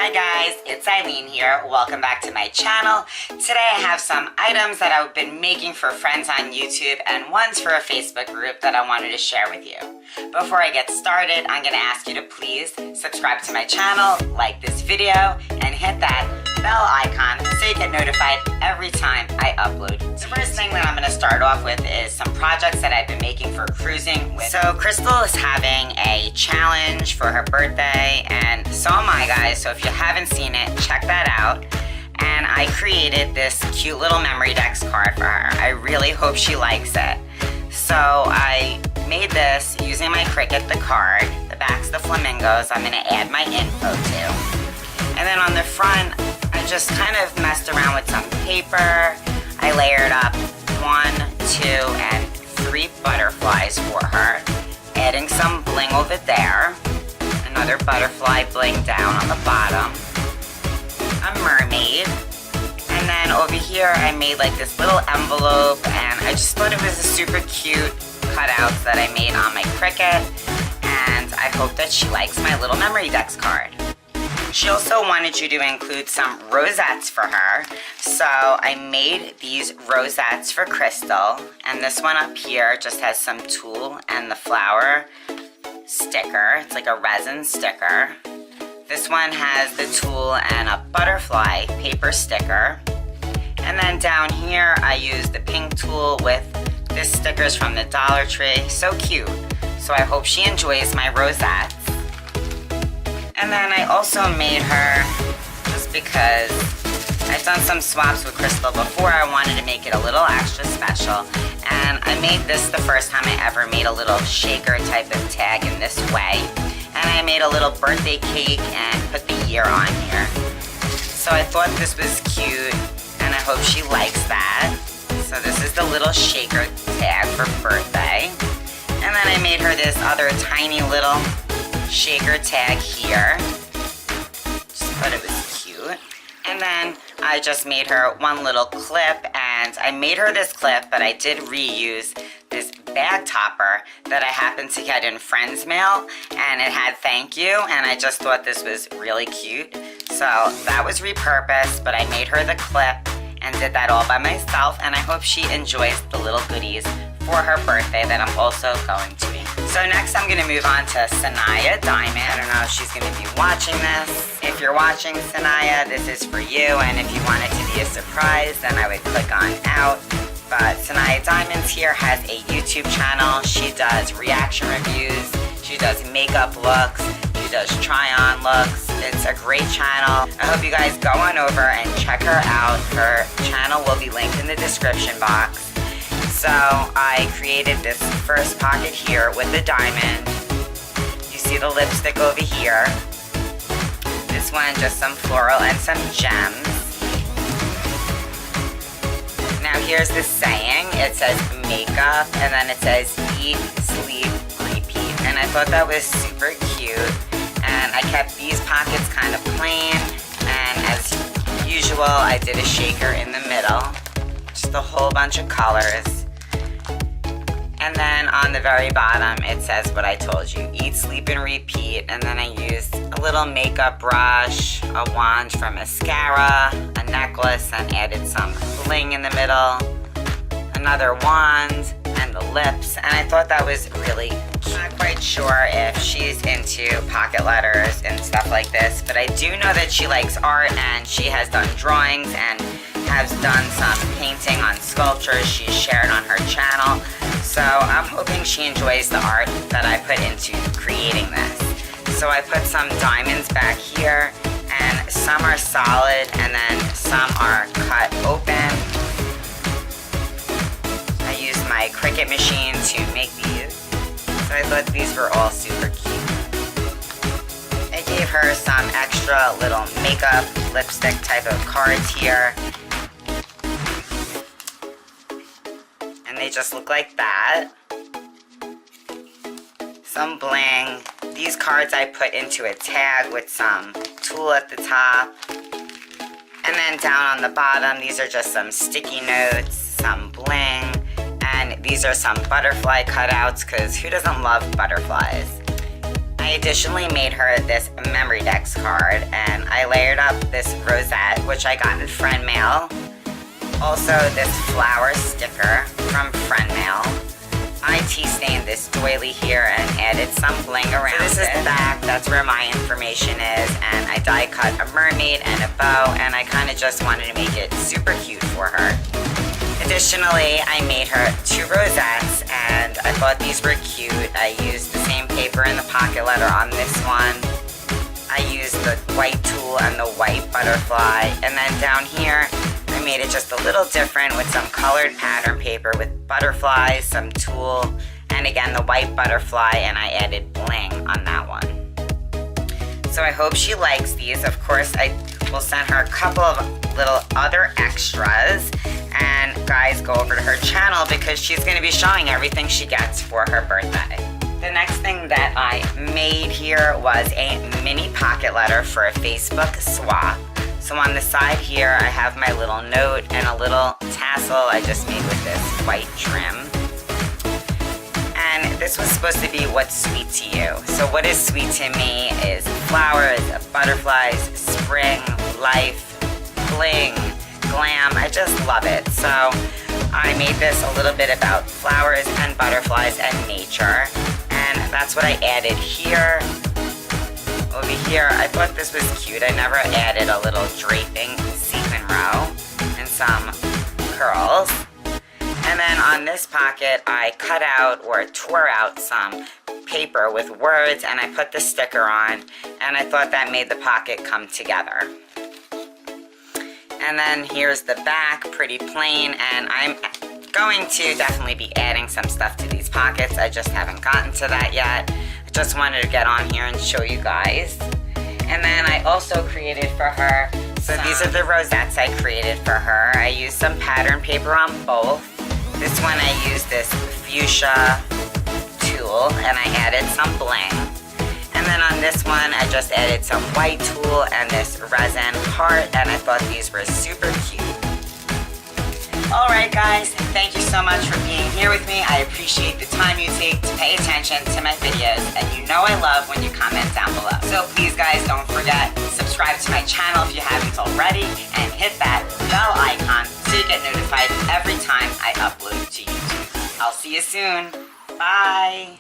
Hi guys, it's Ilene here. Welcome back to my channel. Today I have some items that I've been making for friends on YouTube and ones for a Facebook group that I wanted to share with you. Before I get started, I'm going to ask you to please subscribe to my channel, like this video, and hit that bell icon so you get notified every time I upload. The first thing that I'm going to start off with is some projects that I've been making for Cruzzin with. So Crystal is having a challenge for her birthday, and so am I, guys. So if you haven't seen it, check that out. And I created this cute little MEMORYDEX card for her. I really hope she likes it. So I made this using my Cricut, the card. The back's the flamingos I'm going to add my info to. And then on the front, I just kind of messed around with some paper. I layered up 1, 2, and 3 butterflies for her, adding some bling over there, another butterfly bling down on the bottom, a mermaid, and then over here I made like this little envelope, and I just thought it was a super cute cutouts that I made on my Cricut, and I hope that she likes my little MEMORYDEX card. She also wanted you to include some rosettes for her, so I made these rosettes for Crystal, and this one up here just has some tulle and the flower sticker. It's like a resin sticker. This one has the tulle and a butterfly paper sticker. And then down here I used the pink tulle with this stickers from the Dollar Tree. So cute. So I hope she enjoys my rosettes. And then I also made her, just because I've done some swaps with Crystal before, I wanted to make it a little extra special. And I made this the first time I ever made a little shaker type of tag in this way. And I made a little birthday cake and put the year on here. So I thought this was cute, and I hope she likes that. So this is the little shaker tag for birthday. And then I made her this other tiny little shaker tag here. Just thought it was cute. And then I just made her one little clip, and I made her this clip, but I did reuse this bag topper that I happened to get in Friends Mail, and it had thank you, and I just thought this was really cute. So that was repurposed, but I made her the clip and did that all by myself, and I hope she enjoys the little goodies for her birthday that I'm also going to be. So next I'm going to move on to Sanaya Diamonds. I don't know if she's going to be watching this. If you're watching, Sanaya, this is for you, and if you want it to be a surprise, then I would click on out. But Sanaya Diamonds here has a YouTube channel. She does reaction reviews, she does makeup looks, she does try-on looks. It's a great channel. I hope you guys go on over and check her out. Her channel will be linked in the description box. So I created this first pocket here with the diamond. You see the lipstick over here. This one, just some floral and some gems. Now here's the saying. It says makeup, and then it says eat, sleep, repeat. And I thought that was super cute. And I kept these pockets kind of plain. And as usual, I did a shaker in the middle. Just a whole bunch of colors. And then on the very bottom, it says what I told you. Eat, sleep, and repeat. And then I used a little makeup brush, a wand for mascara, a necklace, and added some bling in the middle, another wand, and the lips. And I thought that was really cute. I'm not quite sure if she's into pocket letters and stuff like this, but I do know that she likes art, and she has done drawings and has done some painting on sculptures she's shared on her channel. So I'm hoping she enjoys the art that I put into creating this. So I put some diamonds back here, and some are solid and then some are cut open. I used my Cricut machine to make these, so I thought these were all super cute. I gave her some extra little makeup lipstick type of cards here. And they just look like that. Some bling. These cards I put into a tag with some tulle at the top. And then down on the bottom, these are just some sticky notes, some bling. And these are some butterfly cutouts, because who doesn't love butterflies? I I additionally made her this MEMORYDEX card, and I layered up this rosette, which I got in friend mail. Also this flower sticker from friend mail. I tea stained this doily here and added some bling around it. This is the back, that's where my information is, and I die cut a mermaid and a bow, and I kind of just wanted to make it super cute for her. Additionally, I made her 2 rosettes, and I thought these were cute. I used the same paper in the pocket letter on this one. I used the white tulle and the white butterfly, and then down here, I made it just a little different with some colored pattern paper with butterflies, some tulle, and again the white butterfly, and I added bling on that one. So I hope she likes these. Of course, I will send her a couple of little other extras, and guys, go over to her channel because she's going to be showing everything she gets for her birthday. The next thing that I made here was a mini pocket letter for a Facebook swap. So on the side here, I have my little note and a little tassel I just made with this white trim. And this was supposed to be what's sweet to you. So what is sweet to me is flowers, butterflies, spring, life, bling, glam. I just love it. So I made this a little bit about flowers and butterflies and nature. And that's what I added here. Over here, I thought this was cute. I never added a little draping sequin row and some curls. And then on this pocket, I cut out or tore out some paper with words, and I put the sticker on, and I thought that made the pocket come together. And then here's the back, pretty plain, and I'm going to definitely be adding some stuff to these pockets. I just haven't gotten to that yet. I just wanted to get on here and show you guys. And then I also created for her, so these are the rosettes I created for her. I used some pattern paper on both. This one I used this fuchsia tulle, and I added some bling. And then on this one, I just added some white tulle and this resin heart, and I thought these were super cute. Alright guys, thank you so much for being here with me. I appreciate the time you take to pay attention to my videos, and you know I love when you comment down below. So please guys, don't forget, subscribe to my channel if you haven't already, and hit that bell icon so you get notified every time I upload to YouTube. I'll see you soon. Bye!